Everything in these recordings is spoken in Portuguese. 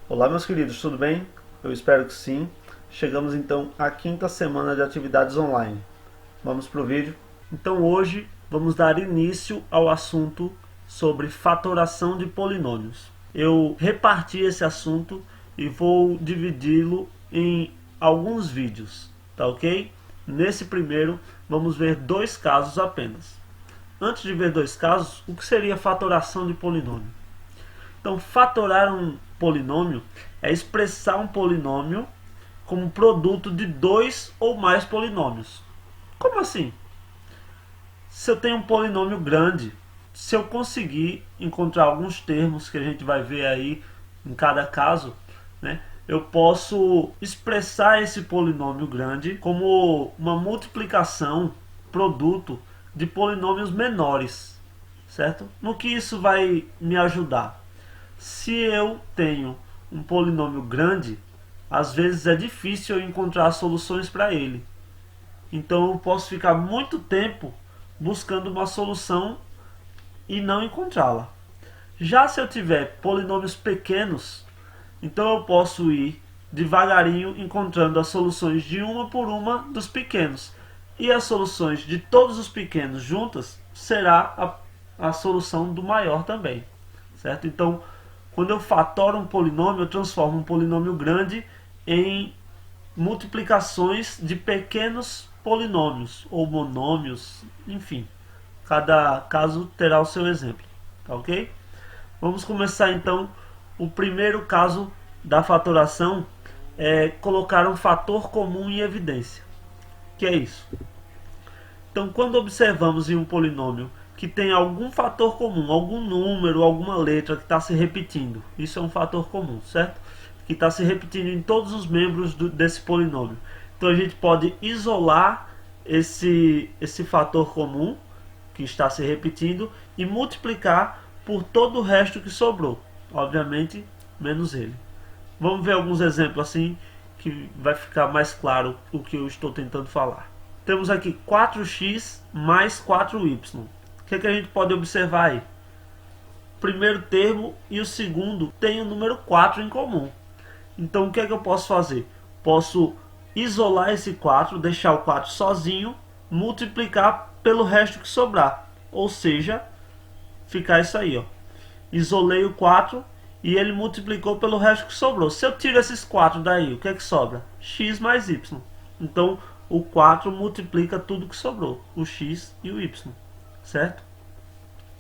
Olá, meus queridos, tudo bem? Eu espero que sim. Chegamos então à quinta semana de atividades online. Vamos para o vídeo? Então, hoje vamos dar início ao assunto sobre fatoração de polinômios. Eu reparti esse assunto e vou dividi-lo em alguns vídeos, tá ok? Nesse primeiro, vamos ver dois casos apenas. Antes de ver dois casos, o que seria fatoração de polinômio? Então, fatorar um polinômio é expressar um polinômio como produto de dois ou mais polinômios. Como assim? Se eu tenho um polinômio grande, se eu conseguir encontrar alguns termos que a gente vai ver aí em cada caso, né, eu posso expressar esse polinômio grande como uma multiplicação produto de polinômios menores, certo? No que isso vai me ajudar? Se eu tenho um polinômio grande, às vezes é difícil eu encontrar soluções para ele. Então eu posso ficar muito tempo buscando uma solução e não encontrá-la. Já se eu tiver polinômios pequenos, então eu posso ir devagarinho encontrando as soluções de uma por uma dos pequenos. E as soluções de todos os pequenos juntas será a solução do maior também. Certo? Então, quando eu fatoro um polinômio, eu transformo um polinômio grande em multiplicações de pequenos polinômios ou monômios, enfim. Cada caso terá o seu exemplo, tá ok? Vamos começar então. O primeiro caso da fatoração é colocar um fator comum em evidência. O que é isso? Então, quando observamos em um polinômio que tem algum fator comum, algum número, alguma letra que está se repetindo, isso é um fator comum, certo? Que está se repetindo em todos os membros desse polinômio. Então a gente pode isolar esse fator comum que está se repetindo e multiplicar por todo o resto que sobrou, obviamente menos ele. Vamos ver alguns exemplos assim que vai ficar mais claro o que eu estou tentando falar. Temos aqui 4x mais 4y. O que a gente pode observar aí? O primeiro termo e o segundo têm o número 4 em comum. Então o que eu posso fazer? Posso isolar esse 4, deixar o 4 sozinho, multiplicar pelo resto que sobrar. Ou seja, ficar isso aí, ó. Isolei o 4 e ele multiplicou pelo resto que sobrou. Se eu tiro esses 4 daí, o que sobra? X mais y. Então o 4 multiplica tudo que sobrou, o x e o y, certo?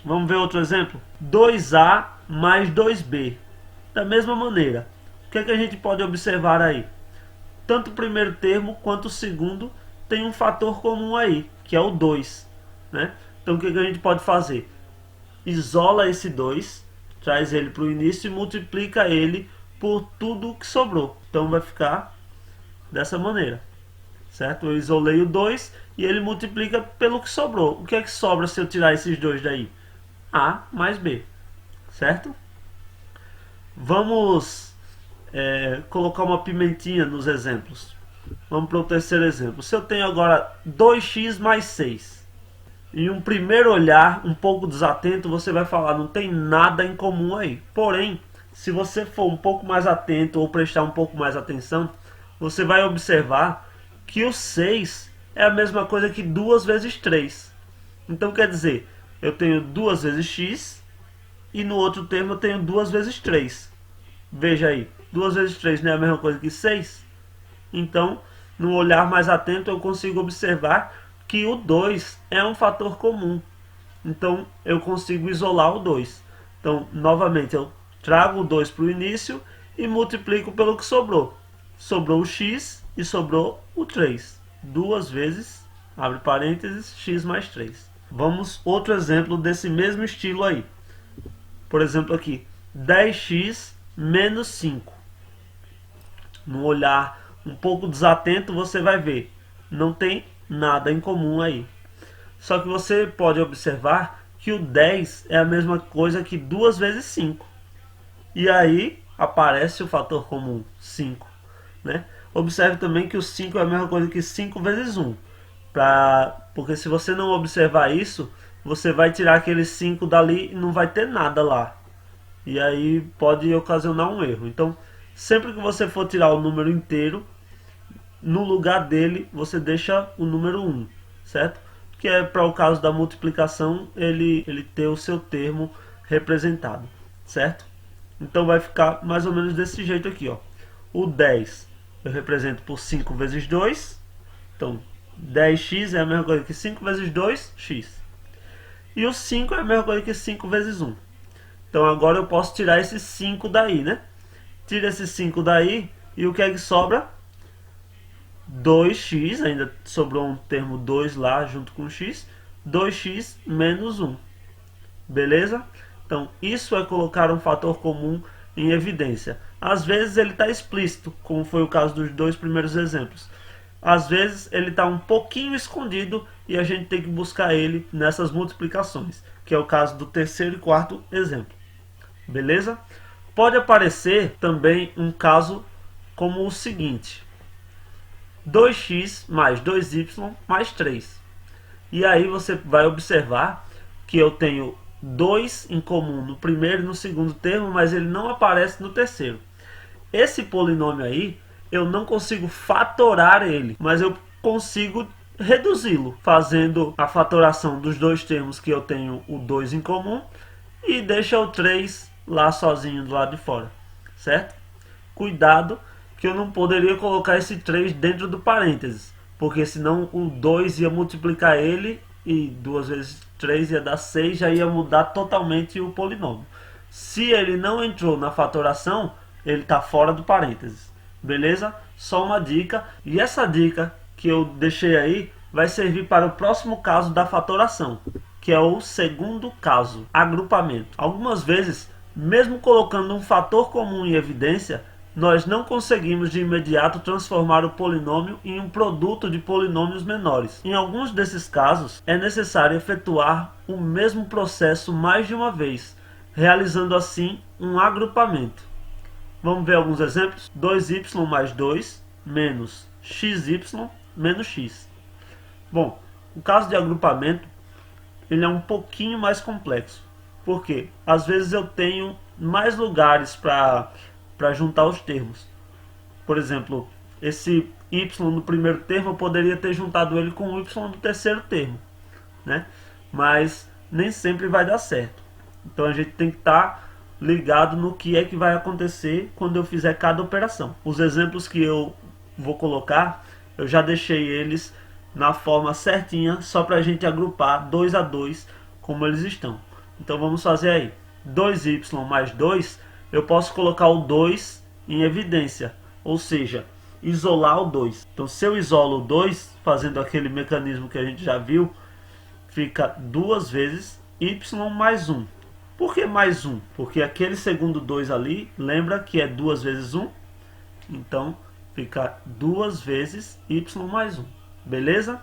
Vamos ver outro exemplo? 2a mais 2b. Da mesma maneira, o que a gente pode observar aí? Tanto o primeiro termo quanto o segundo tem um fator comum aí, que é o 2. Né? Então o que a gente pode fazer? Isola esse 2, traz ele para o início e multiplica ele por tudo que sobrou. Então vai ficar dessa maneira. Certo? Eu isolei o 2 e ele multiplica pelo que sobrou. O que é que sobra se eu tirar esses dois daí? A mais B. Certo? Vamos colocar uma pimentinha nos exemplos. Vamos para o terceiro exemplo. Se eu tenho agora 2x mais 6, em um primeiro olhar, um pouco desatento, você vai falar, não tem nada em comum aí. Porém, se você for um pouco mais atento ou prestar um pouco mais atenção, você vai observar que o 6 é a mesma coisa que 2 vezes 3. Então quer dizer, eu tenho 2 vezes x e no outro termo eu tenho 2 vezes 3. Veja aí, 2 vezes 3 não é a mesma coisa que 6? Então, num olhar mais atento, eu consigo observar que o 2 é um fator comum. Então, eu consigo isolar o 2. Então, novamente, eu trago o 2 para o início e multiplico pelo que sobrou. Sobrou o x e sobrou o 3. 2 vezes, abre parênteses, x mais 3. Vamos outro exemplo desse mesmo estilo aí. Por exemplo aqui, 10x menos 5. Num olhar um pouco desatento, você vai ver, não tem nada em comum aí. Só que você pode observar que o 10 é a mesma coisa que 2 vezes 5. E aí aparece o fator comum, 5. Né? Observe também que o 5 é a mesma coisa que 5 vezes 1. Porque se você não observar isso, você vai tirar aquele 5 dali e não vai ter nada lá. E aí pode ocasionar um erro. Então, Sempre que você for tirar o número inteiro, no lugar dele você deixa o número 1, certo? Que é para o caso da multiplicação ele ter o seu termo representado, certo? Então vai ficar mais ou menos desse jeito aqui, ó. O 10 eu represento por 5 vezes 2, então 10x é a mesma coisa que 5 vezes 2, x. E o 5 é a mesma coisa que 5 vezes 1. Então agora eu posso tirar esse 5 daí, né? Tira esse 5 daí e o que é que sobra? 2x, ainda sobrou um termo 2 lá junto com x, 2x menos 1. Beleza? Então isso é colocar um fator comum em evidência. Às vezes ele está explícito, como foi o caso dos dois primeiros exemplos. Às vezes ele está um pouquinho escondido e a gente tem que buscar ele nessas multiplicações, que é o caso do terceiro e quarto exemplo. Beleza? Pode aparecer também um caso como o seguinte: 2x mais 2y mais 3. E aí você vai observar que eu tenho 2 em comum no primeiro e no segundo termo, mas ele não aparece no terceiro. Esse polinômio aí, eu não consigo fatorar ele, mas eu consigo reduzi-lo, fazendo a fatoração dos dois termos que eu tenho o 2 em comum e deixa o 3 lá sozinho do lado de fora, certo? Cuidado que eu não poderia colocar esse 3 dentro do parênteses, porque senão o 2 ia multiplicar ele e 2 vezes 3 ia dar 6, já ia mudar totalmente o polinômio. Se ele não entrou na fatoração, ele está fora do parênteses, beleza? Só uma dica, e essa dica que eu deixei aí vai servir para o próximo caso da fatoração, que é o segundo caso, agrupamento. Algumas vezes, mesmo colocando um fator comum em evidência, nós não conseguimos de imediato transformar o polinômio em um produto de polinômios menores. Em alguns desses casos, é necessário efetuar o mesmo processo mais de uma vez, realizando assim um agrupamento. Vamos ver alguns exemplos? 2y mais 2 menos xy menos x. Bom, o caso de agrupamento ele é um pouquinho mais complexo, porque às vezes eu tenho mais lugares para juntar os termos. Por exemplo, esse y no primeiro termo eu poderia ter juntado ele com o y no terceiro termo, né? Mas nem sempre vai dar certo. Então a gente tem que estar ligado no que é que vai acontecer quando eu fizer cada operação. Os exemplos que eu vou colocar, eu já deixei eles na forma certinha, só para a gente agrupar 2 a 2 como eles estão. Então vamos fazer aí. 2y mais 2, eu posso colocar o 2 em evidência, ou seja, isolar o 2. Então se eu isolo o 2, fazendo aquele mecanismo que a gente já viu, fica 2 vezes y mais 1. Por que mais 1? Porque aquele segundo 2 ali, lembra que é 2 vezes 1, então fica 2 vezes y mais 1. Beleza?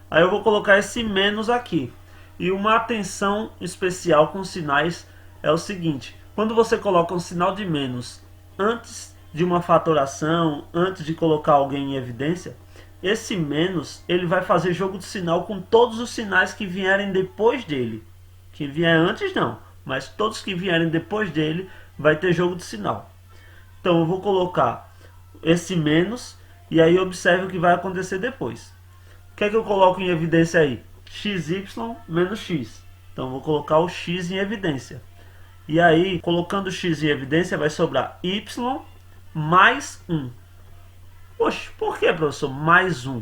Aí eu vou colocar esse menos aqui. E uma atenção especial com sinais é o seguinte: quando você coloca um sinal de menos antes de uma fatoração, antes de colocar alguém em evidência, esse menos ele vai fazer jogo de sinal com todos os sinais que vierem depois dele. Que vier antes não, mas todos que vierem depois dele vai ter jogo de sinal. Então eu vou colocar esse menos e aí observe o que vai acontecer depois. O que é que eu coloco em evidência aí? xy menos x. Então eu vou colocar o x em evidência. E aí, colocando o x em evidência, vai sobrar y mais 1. Poxa, por que, professor? Mais 1.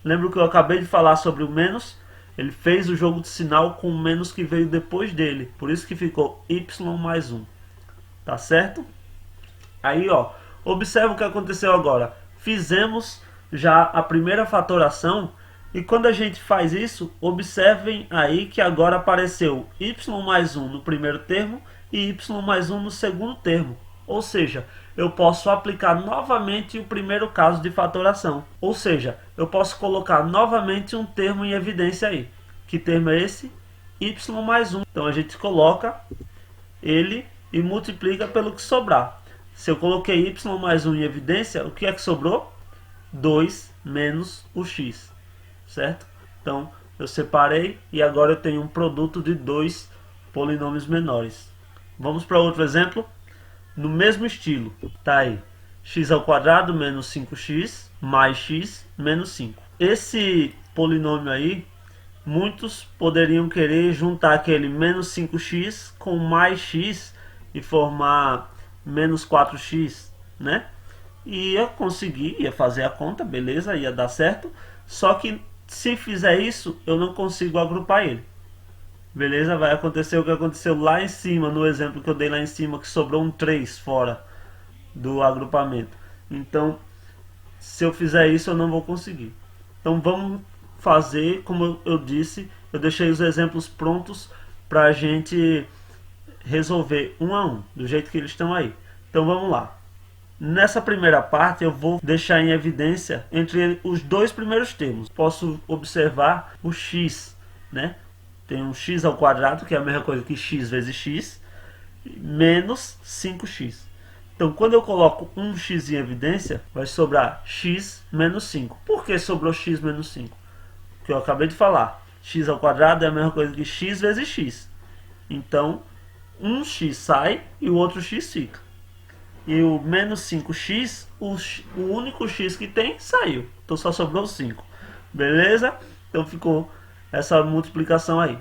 Lembra que eu acabei de falar sobre o menos? Ele fez o jogo de sinal com o menos que veio depois dele. Por isso que ficou y mais 1. Tá certo? Aí, ó, observa o que aconteceu agora. Fizemos já a primeira fatoração. E quando a gente faz isso, observem aí que agora apareceu y mais 1 no primeiro termo e y mais 1 no segundo termo. Ou seja, eu posso aplicar novamente o primeiro caso de fatoração. Ou seja, eu posso colocar novamente um termo em evidência aí. Que termo é esse? Y mais 1. Então a gente coloca ele e multiplica pelo que sobrar. Se eu coloquei y mais 1 em evidência, o que é que sobrou? 2 menos o x. Certo? Então eu separei e agora eu tenho um produto de dois polinômios menores. Vamos para outro exemplo? No mesmo estilo, tá aí. x ao quadrado menos 5x mais x menos 5. Esse polinômio aí, muitos poderiam querer juntar aquele menos 5x com mais x e formar menos 4x, né? Ia conseguir, ia fazer a conta, beleza, ia dar certo. Só que se fizer isso, eu não consigo agrupar ele. Beleza? Vai acontecer o que aconteceu lá em cima, no exemplo que eu dei lá em cima, que sobrou um 3 fora do agrupamento. Então, se eu fizer isso, eu não vou conseguir. Então, vamos fazer, como eu disse, eu deixei os exemplos prontos para a gente resolver um a um, do jeito que eles estão aí. Então, vamos lá. Nessa primeira parte eu vou deixar em evidência entre os dois primeiros termos. Posso observar o x, né? Tem um x ao quadrado, que é a mesma coisa que x vezes x, menos 5x. Então, quando eu coloco um x em evidência, vai sobrar x menos 5. Por que sobrou x menos 5? Porque eu acabei de falar. X ao quadrado é a mesma coisa que x vezes x. Então, um x sai e o outro x fica. E o menos 5x, o único x que tem, saiu. Então só sobrou 5. Beleza? Então ficou essa multiplicação aí.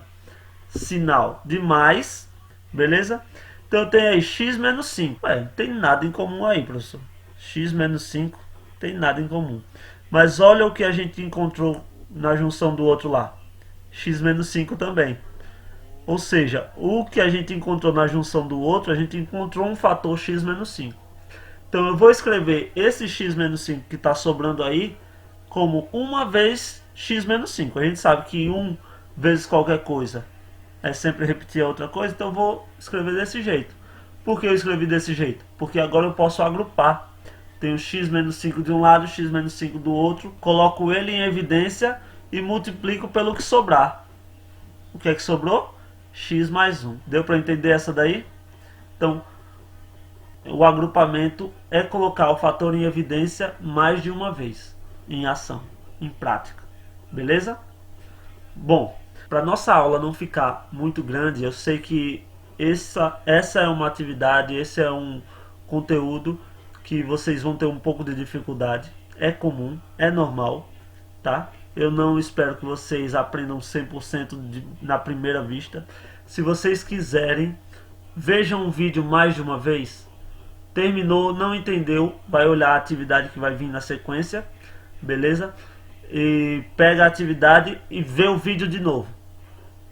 Sinal de mais. Beleza? Então eu tenho aí x menos 5. Não tem nada em comum aí, professor. X menos 5 tem nada em comum. Mas olha o que a gente encontrou na junção do outro lá. X menos 5 também. Ou seja, o que a gente encontrou na junção do outro, a gente encontrou um fator x menos 5. Então eu vou escrever esse x menos 5 que está sobrando aí como 1 vez x menos 5. A gente sabe que 1 vezes qualquer coisa é sempre repetir a outra coisa, então eu vou escrever desse jeito. Por que eu escrevi desse jeito? Porque agora eu posso agrupar. Tenho x menos 5 de um lado, x menos 5 do outro, coloco ele em evidência e multiplico pelo que sobrar. O que é que sobrou? X mais 1. Deu para entender essa daí? Então, o agrupamento é colocar o fator em evidência mais de uma vez, em ação, em prática. Beleza? Bom, para nossa aula não ficar muito grande, eu sei que essa é uma atividade, esse é um conteúdo que vocês vão ter um pouco de dificuldade. É comum, é normal, tá? Eu não espero que vocês aprendam 100% na primeira vista. Se vocês quiserem, vejam o vídeo mais de uma vez. Terminou, não entendeu, vai olhar a atividade que vai vir na sequência, beleza? E pega a atividade e vê o vídeo de novo,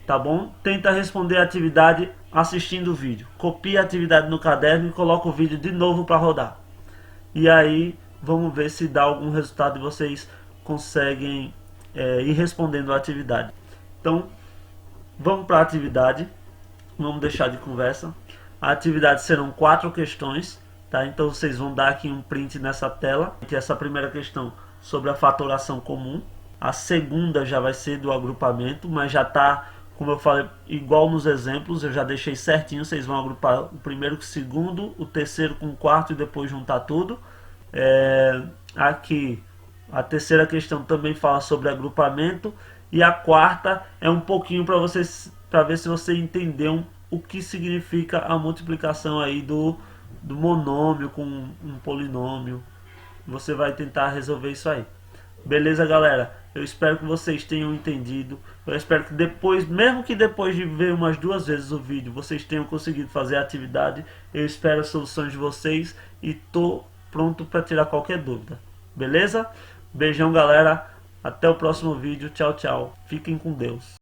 tá bom? Tenta responder a atividade assistindo o vídeo. Copia a atividade no caderno e coloca o vídeo de novo para rodar. E aí, vamos ver se dá algum resultado e vocês conseguem ir respondendo a atividade. Então, vamos para a atividade. Vamos deixar de conversa. A atividade serão 4 questões, tá? Então vocês vão dar aqui um print nessa tela. Essa primeira questão sobre a fatoração comum. A segunda já vai ser do agrupamento, mas já está, como eu falei, igual nos exemplos. Eu já deixei certinho. Vocês vão agrupar o primeiro com o segundo, o terceiro com o quarto e depois juntar tudo. Aqui a terceira questão também fala sobre agrupamento. E a quarta é um pouquinho para vocês, para ver se você entendeu o que significa a multiplicação aí do monômio com um polinômio. Você vai tentar resolver isso aí. Beleza, galera? Eu espero que vocês tenham entendido. Eu espero que depois, mesmo que depois de ver umas 2 vezes o vídeo, vocês tenham conseguido fazer a atividade. Eu espero as soluções de vocês e tô pronto para tirar qualquer dúvida. Beleza? Beijão, galera. Até o próximo vídeo. Tchau, tchau. Fiquem com Deus.